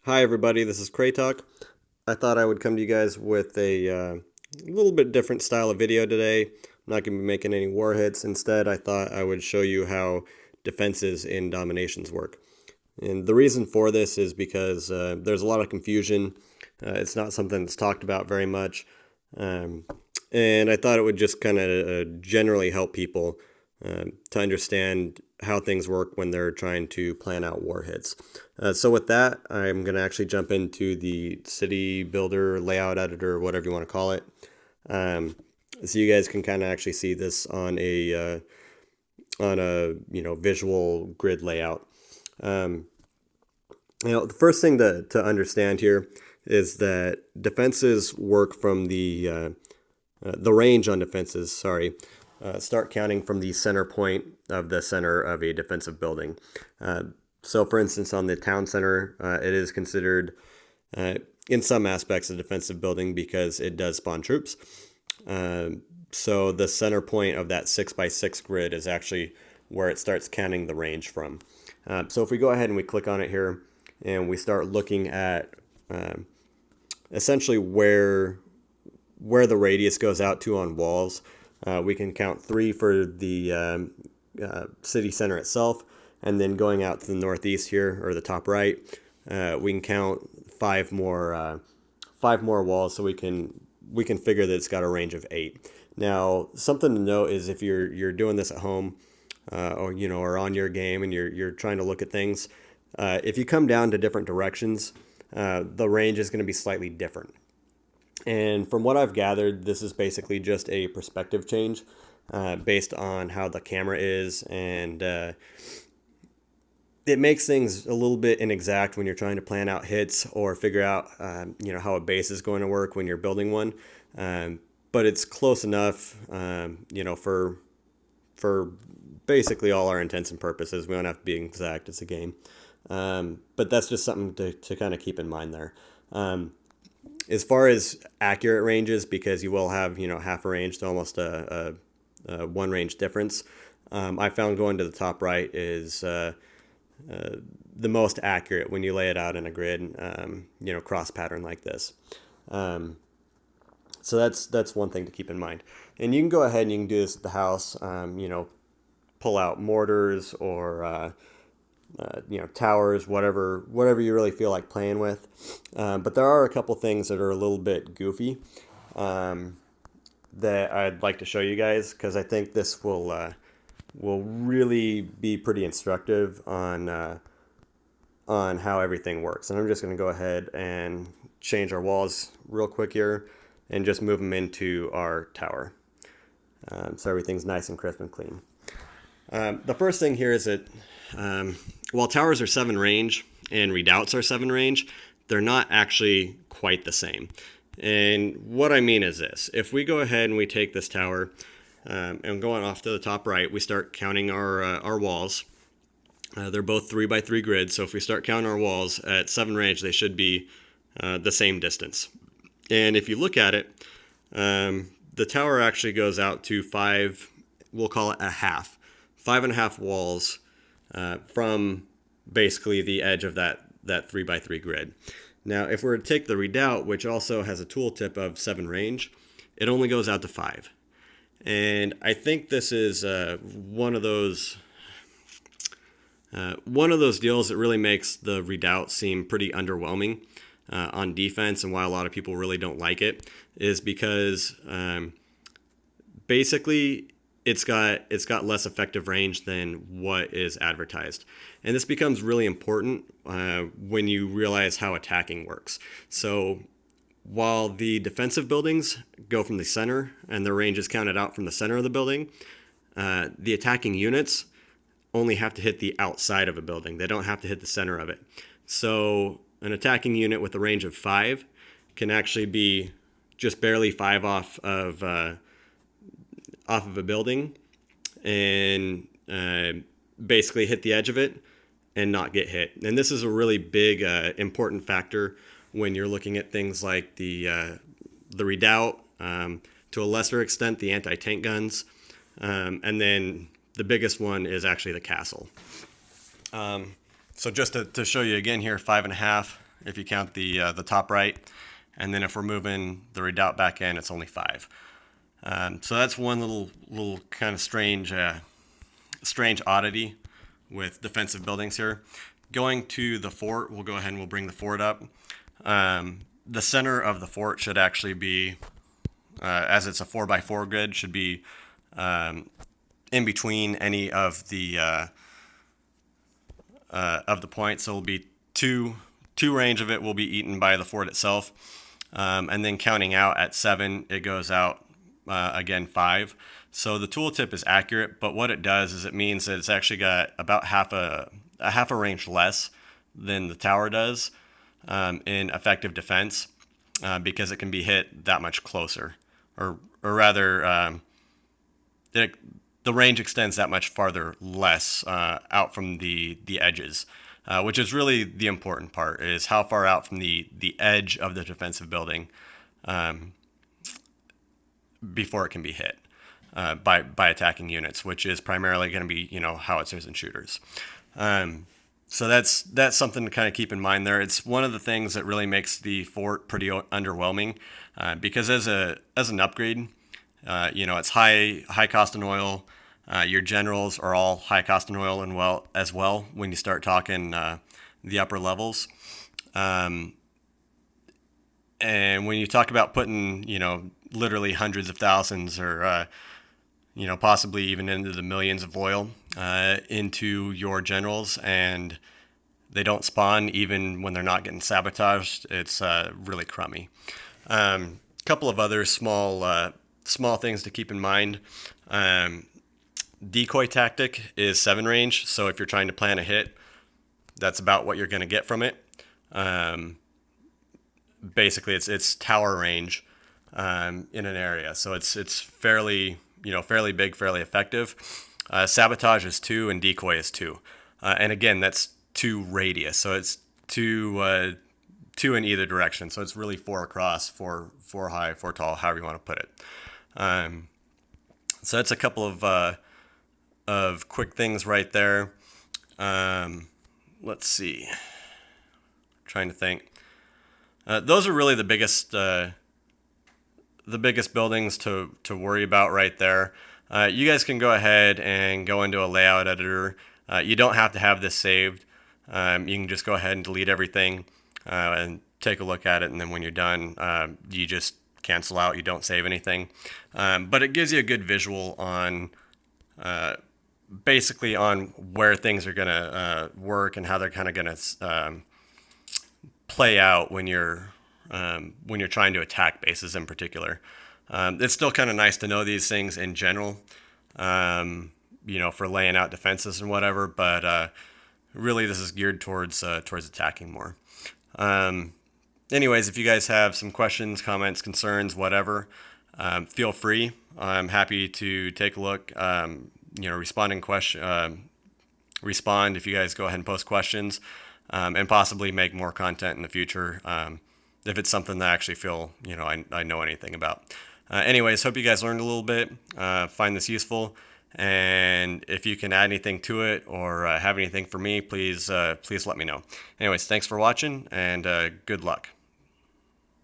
Hi everybody, this is Kratok. I thought I would come to you guys with a little bit different style of video today. I'm not going to be making any war hits. Instead, I thought I would show you how defenses in Dominations work. And the reason for this is because there's a lot of confusion. It's not something that's talked about very much. Um, and I thought it would just kind of generally help people to understand how things work when they're trying to plan out war hits. So with that, I'm going to actually jump into the city builder, layout editor, whatever you want to call it. So you guys can kind of actually see this on a visual grid layout. The first thing to understand here is that defenses work from the range on defenses. Start counting from the center point of the center of a defensive building. So, for instance, on the town center, it is considered, in some aspects, a defensive building because it does spawn troops. So the center point of that 6x6 grid is actually where it starts counting the range from. So if we go ahead and we click on it here, and we start looking at essentially where the radius goes out to on walls, we can count 3 for the city center itself, and then going out to the northeast here, or the top right, we can count 5 more walls, so we can figure that it's got a range of 8. Now, something to note is if you're doing this at home, or on your game, and you're trying to look at things, if you come down to different directions, the range is going to be slightly different. And from what I've gathered, this is basically just a perspective change based on how the camera is, and it makes things a little bit inexact when you're trying to plan out hits or figure out how a base is going to work when you're building one. But it's close enough, for basically all our intents and purposes. We don't have to be exact. It's a game. But that's just something to kind of keep in mind there. As far as accurate ranges, because you will have, half a range to almost a one range difference, I found going to the top right is the most accurate when you lay it out in a grid, cross pattern like this. So that's one thing to keep in mind. And you can go ahead and you can do this at the house, pull out mortars or towers, whatever you really feel like playing with. But there are a couple things that are a little bit goofy that I'd like to show you guys, because I think this will really be pretty instructive on how everything works. And I'm just going to go ahead and change our walls real quick here and just move them into our tower. So everything's nice and crisp and clean. The first thing here is that while towers are 7 range and redoubts are 7 range, they're not actually quite the same. And what I mean is this: if we go ahead and we take this tower and going off to the top right, we start counting our walls. They're both 3x3 grids, so if we start counting our walls at 7 range, they should be the same distance. And if you look at it, the tower actually goes out to 5, we'll call it a half, 5.5 walls from basically the edge of that 3x3 grid. Now, if we were to take the redoubt, which also has a tooltip of 7 range, it only goes out to 5. And I think this is one of those deals that really makes the redoubt seem pretty underwhelming on defense, and why a lot of people really don't like it is because basically it's got less effective range than what is advertised. And this becomes really important when you realize how attacking works. So while the defensive buildings go from the center and their range is counted out from the center of the building, the attacking units only have to hit the outside of a building. They don't have to hit the center of it. So an attacking unit with a range of 5 can actually be just barely 5 off of a building and basically hit the edge of it and not get hit. And this is a really big important factor when you're looking at things like the redoubt, to a lesser extent the anti-tank guns, and then the biggest one is actually the castle. So just to show you again here, 5.5 if you count the top right. And then if we're moving the redoubt back in, it's only 5. So that's one little kind of strange oddity with defensive buildings here. Going to the fort, we'll go ahead and we'll bring the fort up. The center of the fort should actually be, as it's a 4x4 grid, should be in between any of the points. So it'll be two range of it will be eaten by the fort itself. And then counting out at 7, it goes out again 5. So the tooltip is accurate, but what it does is it means that it's actually got about half a range less than the tower does in effective defense, because it can be hit that much closer, or rather, the range extends that much farther less out from the edges, which is really the important part, is how far out from the edge of the defensive building before it can be hit by attacking units, which is primarily going to be, howitzers and shooters. So that's something to kind of keep in mind there. It's one of the things that really makes the fort pretty underwhelming, because as an upgrade, it's high cost in oil. Your generals are all high cost in oil and as well when you start talking the upper levels. And when you talk about putting, literally hundreds of thousands or, possibly even into the millions of oil into your generals, and they don't spawn even when they're not getting sabotaged, it's really crummy. Couple of other small things to keep in mind. Decoy tactic is 7 range, so if you're trying to plan a hit, that's about what you're going to get from it. Basically, it's tower range in an area, so it's fairly big, fairly effective. Sabotage is 2 and decoy is 2, and again, that's 2 radius, so it's 2 in either direction. So it's really 4 across, 4 high, 4 tall, however you want to put it. So that's a couple of quick things right there. Let's see. Trying to think. Those are really the biggest buildings to worry about right there. You guys can go ahead and go into a layout editor. You don't have to have this saved. You can just go ahead and delete everything and take a look at it, and then when you're done, you just cancel out. You don't save anything. But it gives you a good visual on basically on where things are going to work and how they're kind of going to play out when you're trying to attack bases in particular. It's still kind of nice to know these things in general, for laying out defenses and whatever, but really this is geared towards attacking more. Anyways, if you guys have some questions, comments, concerns, whatever, feel free. I'm happy to take a look, respond if you guys go ahead and post questions, and possibly make more content in the future, if it's something that I actually feel, I know anything about. Anyways, hope you guys learned a little bit, find this useful, and if you can add anything to it or have anything for me, please let me know. Anyways, thanks for watching, and good luck.